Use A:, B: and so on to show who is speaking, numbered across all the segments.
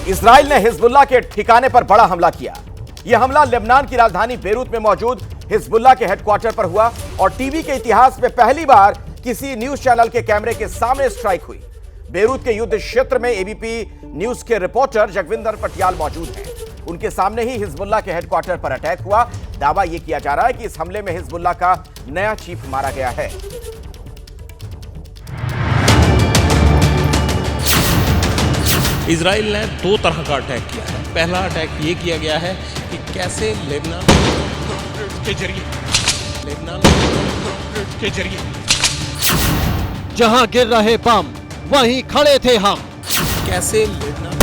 A: Israel ने Hezbollah के ठिकाने पर बड़ा हमला किया। यह हमला लेबनान की राजधानी बेरूत में मौजूद हिजबुल्लाह के हेडक्वार्टर पर हुआ और टीवी के इतिहास में पहली बार किसी न्यूज चैनल के कैमरे के सामने स्ट्राइक हुई। बेरूत के युद्ध क्षेत्र में एबीपी न्यूज के रिपोर्टर जगविंदर पटियाल मौजूद हैं। उनके सामने ही हिजबुल्लाह के हेडक्वार्टर पर अटैक हुआ। दावा यह किया जा रहा है कि इस हमले में हिजबुल्लाह का नया चीफ मारा गया है।
B: इजराइल ने दो तरह का अटैक किया है। पहला अटैक ये किया गया है कि कैसे लेबनान के जरिए
C: जहां गिर रहे बम वहीं खड़े थे हम।
B: कैसे लेबनान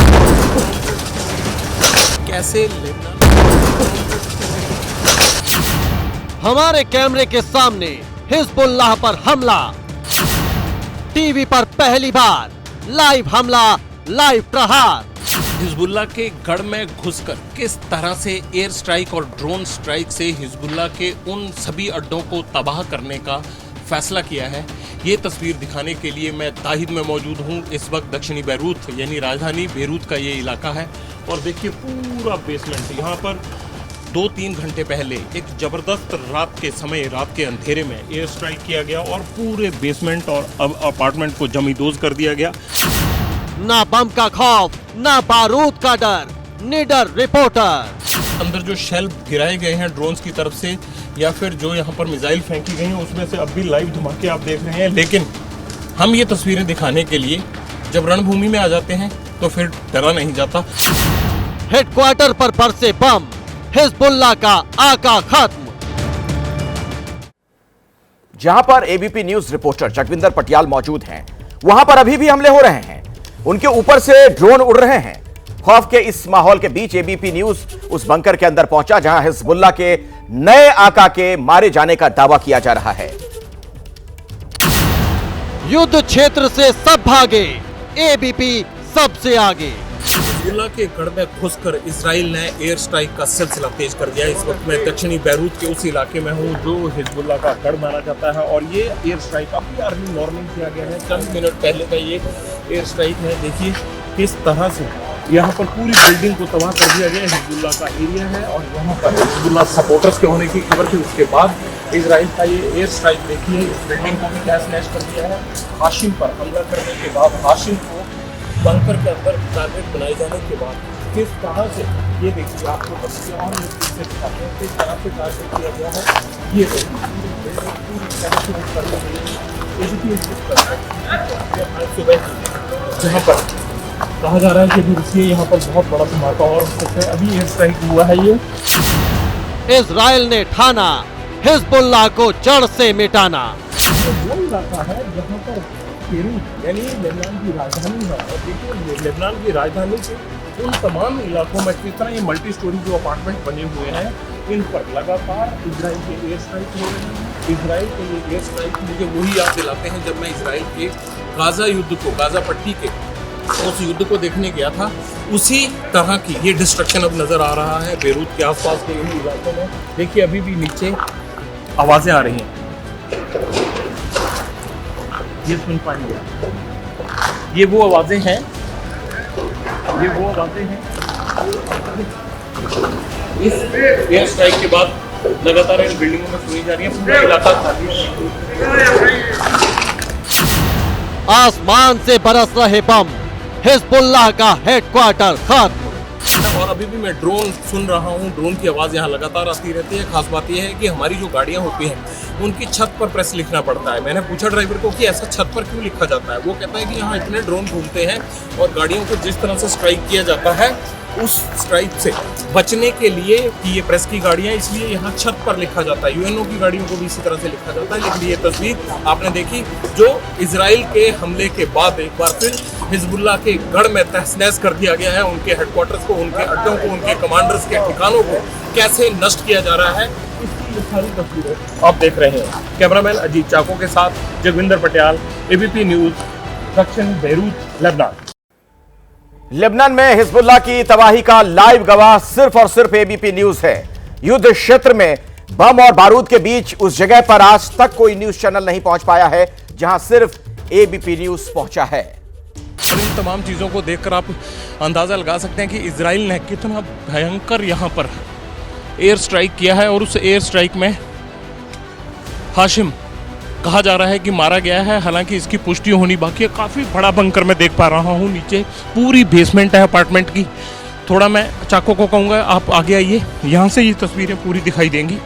C: हमारे कैमरे के सामने हिजबुल्लाह पर हमला। टीवी पर पहली बार लाइव हमला, लाइव प्रहार।
B: हिजबुल्लाह के गढ़ में घुसकर किस तरह से एयर स्ट्राइक और ड्रोन स्ट्राइक से हिजबुल्लाह के उन सभी अड्डों को तबाह करने का फैसला किया है, ये तस्वीर दिखाने के लिए मैं ताहिद में मौजूद हूँ। इस वक्त दक्षिणी बेरूत यानी राजधानी बेरूत का ये इलाका है और देखिए पूरा बेसमेंट। यहाँ पर 2-3 घंटे पहले एक जबरदस्त रात के समय, रात के अंधेरे में एयर स्ट्राइक किया गया और पूरे बेसमेंट और अपार्टमेंट को जमींदोज कर दिया गया।
C: ना बम का खौफ, ना बारूद का डर, निडर रिपोर्टर।
B: अंदर जो शेल गिराए गए हैं ड्रोन्स की तरफ से या फिर जो यहाँ पर मिसाइल फेंकी गई हैं, उसमें से अब भी लाइव धमाके आप देख रहे हैं। लेकिन हम ये तस्वीरें दिखाने के लिए जब रणभूमि में आ जाते हैं तो फिर डरा नहीं जाता।
C: हेडक्वार्टर पर बरसे बम, हिजबुल्लाह का आका खत्म।
A: जहां पर ABP news reporter Jagvinder Patial मौजूद हैं, वहां पर अभी भी हमले हो रहे हैं। उनके ऊपर से ड्रोन उड़ रहे हैं। खौफ के इस माहौल के बीच एबीपी न्यूज उस बंकर के अंदर पहुंचा जहां हिजबुल्लाह के नए आका के मारे जाने का दावा किया जा रहा है।
C: युद्ध क्षेत्र से सब भागे, एबीपी सबसे आगे।
B: हिजबुल्लाह के गढ़ में घुसकर इजराइल ने एयर स्ट्राइक का सिलसिला तेज कर दिया। इस वक्त मैं दक्षिणी बेरूत के उस इलाके में हूँ जो हिजबुल्लाह का गढ़ माना जाता है और ये एयर स्ट्राइक अभी अर्ली मॉर्निंग किया गया है। चंद मिनट पहले का ये एयर स्ट्राइक है। देखिए किस तरह से यहाँ पर पूरी बिल्डिंग को तबाह कर दिया गया। हिजबुल्लाह का एरिया है और यहाँ पर हिजबुल्लाह सपोर्टर्स के होने की खबर थी। उसके बाद इजराइल का ये एयर स्ट्राइक देखिए, इस बिल्डिंग को भी तहस नहस कर दिया है। हाशिम पर हमला करने के बाद, हाशिम को बंकर के अंदर टारगेट बनाए जाने के बाद किस तरह से ये देखिए, आपको बच्चे और से दिखाते हैं किस तरह से टारगेट किया गया है। ये सुबह जहाँ पर कहा जा रहा है कि रुसिए यहाँ पर बहुत बड़ा धमाका और अभी एयर स्ट्राइक हुआ है। ये
C: इजराइल ने ठाना हिजबुल्लाह को जड़ से मिटाना।
B: वो इलाका है जहाँ पर बेरूत यानी लेबनान की राजधानी है और देखिए लेबनान की राजधानी के उन तमाम इलाकों में किस तरह ये मल्टी स्टोरी जो अपार्टमेंट बने हुए हैं, इन पर लगातार इजराइल के एयर स्ट्राइक हो रहे हैं। इजराइल के ये एयर स्ट्राइक मुझे वही याद दिलाते हैं जब मैं इजराइल के गाजा युद्ध को, गाजा पट्टी के उस युद्ध को देखने गया था। उसी तरह की ये डिस्ट्रक्शन अब नजर आ रहा है बेरूत के आसपास के इन इलाकों में। देखिए अभी भी नीचे आवाजें आ रही हैं, ये सुन पाएंगे। ये वो आवाजें हैं, ये वो आवाजें हैं। इस एयर स्ट्राइक के बाद लगातार इन बिल्डिंगों में सुनी जा रही है। पूरा इलाका खाली है।
C: आसमान से बरस रहे बम, हिजबुल्लाह का हेडक्वार्टर खत्म।
B: और अभी भी मैं ड्रोन सुन रहा हूँ। ड्रोन की आवाज़ यहाँ लगातार आती रहती है। खास बात यह है कि हमारी जो गाड़ियाँ होती हैं उनकी छत पर प्रेस लिखना पड़ता है। मैंने पूछा ड्राइवर को कि ऐसा छत पर क्यों लिखा जाता है। वो कहता है कि यहाँ इतने ड्रोन घूमते हैं और गाड़ियों को जिस तरह से स्ट्राइक किया जाता है उस स्ट्राइक से बचने के लिए कि ये प्रेस की गाड़ियाँ, इसलिए यहाँ छत पर लिखा जाता है। यूएनओ की गाड़ियों को भी इसी तरह से लिखा जाता है। लेकिन ये तस्वीर आपने देखी जो इजराइल के हमले के बाद एक बार फिर हिजबुल्लाह के गढ़ में तहस नहस कर दिया गया है। उनके हेडक्वार्टर्स को, उनके अड्डों को, उनके कमांडर्स के ठिकानों को कैसे नष्ट किया जा रहा है, इसकी ये सारी तस्वीरें आप देख रहे हैं। कैमरामैन अजीत चाको के साथ जगविंदर पटियाल, एबीपी न्यूज, दक्षिण बेरूत, लेबनान।
A: लेबनान में हिजबुल्लाह की तबाही का लाइव गवाह सिर्फ और सिर्फ एबीपी न्यूज है। युद्ध क्षेत्र में बम और बारूद के बीच उस जगह पर आज तक कोई न्यूज चैनल नहीं पहुंच पाया है जहां सिर्फ एबीपी न्यूज पहुंचा है।
B: और इन तमाम चीज़ों को देखकर आप अंदाज़ा लगा सकते हैं कि इजराइल ने कितना भयंकर यहाँ पर एयर स्ट्राइक किया है। और उस एयर स्ट्राइक में हाशिम कहा जा रहा है कि मारा गया है, हालांकि इसकी पुष्टि होनी बाकी है। काफ़ी बड़ा बंकर मैं देख पा रहा हूँ, नीचे पूरी बेसमेंट है अपार्टमेंट की। थोड़ा मैं चाको को कहूँगा आप आगे आइए, यहाँ से ये तस्वीरें पूरी दिखाई देंगी।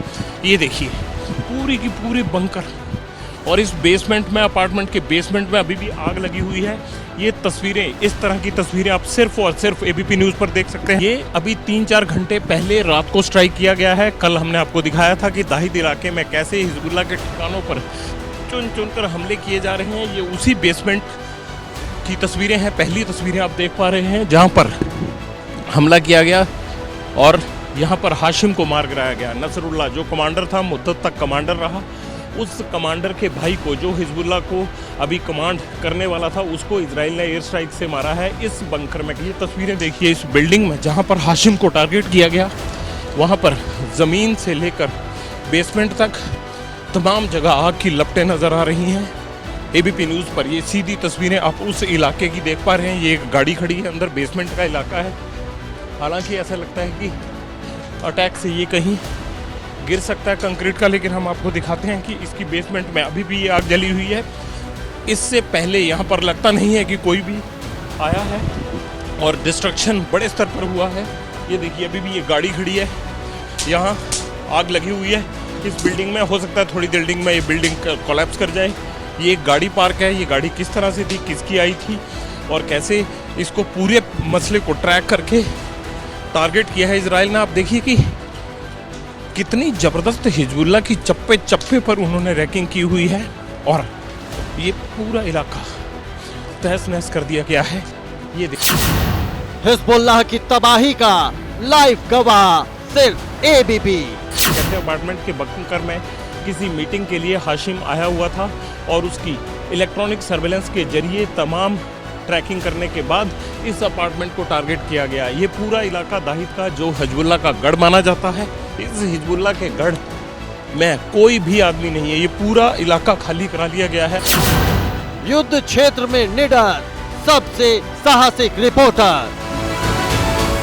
B: ये देखिए पूरी की पूरी बंकर, और इस बेसमेंट में, अपार्टमेंट के बेसमेंट में अभी भी आग लगी हुई है। ये तस्वीरें, इस तरह की तस्वीरें आप सिर्फ और सिर्फ एबीपी न्यूज़ पर देख सकते हैं। ये अभी 3-4 घंटे पहले रात को स्ट्राइक किया गया है। कल हमने आपको दिखाया था कि दाहिद इलाके में कैसे हिजबुल्लाह के ठिकानों पर चुन चुन कर हमले किए जा रहे हैं। ये उसी बेसमेंट की तस्वीरें हैं, पहली तस्वीरें आप देख पा रहे हैं जहाँ पर हमला किया गया और यहाँ पर हाशिम को मार गिराया गया। नसरुल्लाह जो कमांडर था, मुद्दत तक कमांडर रहा, उस कमांडर के भाई को, जो हिजबुल्लाह को अभी कमांड करने वाला था, उसको इजराइल ने एयर स्ट्राइक से मारा है इस बंकर में। ये तस्वीरें देखिए इस बिल्डिंग में जहाँ पर हाशिम को टारगेट किया गया, वहाँ पर ज़मीन से लेकर बेसमेंट तक तमाम जगह आग की लपटें नज़र आ रही हैं। एबीपी न्यूज़ पर ये सीधी तस्वीरें आप उस इलाके की देख पा रहे हैं। ये एक गाड़ी खड़ी है, अंदर बेसमेंट का इलाका है। हालांकि ऐसा लगता है कि अटैक से ये कहीं गिर सकता है कंक्रीट का, लेकिन हम आपको दिखाते हैं कि इसकी बेसमेंट में अभी भी ये आग जली हुई है। इससे पहले यहाँ पर लगता नहीं है कि कोई भी आया है और डिस्ट्रक्शन बड़े स्तर पर हुआ है। ये देखिए अभी भी ये गाड़ी खड़ी है, यहाँ आग लगी हुई है इस बिल्डिंग में। हो सकता है थोड़ी बिल्डिंग में ये बिल्डिंग कोलैप्स कर जाए। ये एक गाड़ी पार्क है, ये गाड़ी किस तरह से थी, किसकी आई थी और कैसे इसको पूरे मसले को ट्रैक करके टारगेट किया है इजराइल ने। आप देखिए कि कितनी ज़बरदस्त हिजबुल्लाह की चप्पे चप्पे पर उन्होंने रैकिंग की हुई है और ये पूरा इलाका तहस नहस कर दिया गया है। ये देखिए
C: हिजबुल्लाह की तबाही का लाइव गवाह सिर्फ एबीपी।
B: कहते अपार्टमेंट के बंकर में किसी मीटिंग के लिए हाशिम आया हुआ था और उसकी इलेक्ट्रॉनिक सर्वेलेंस के जरिए तमाम ट्रैकिंग करने के बाद इस अपार्टमेंट को टारगेट किया गया। ये पूरा इलाका दाहिद का, जो हिजबुल्लाह का गढ़ माना जाता है, इस हिजबुल्लाह के गढ़ में कोई भी आदमी नहीं है। ये पूरा इलाका खाली करा लिया गया है।
C: युद्ध क्षेत्र में निडर सबसे साहसिक रिपोर्टर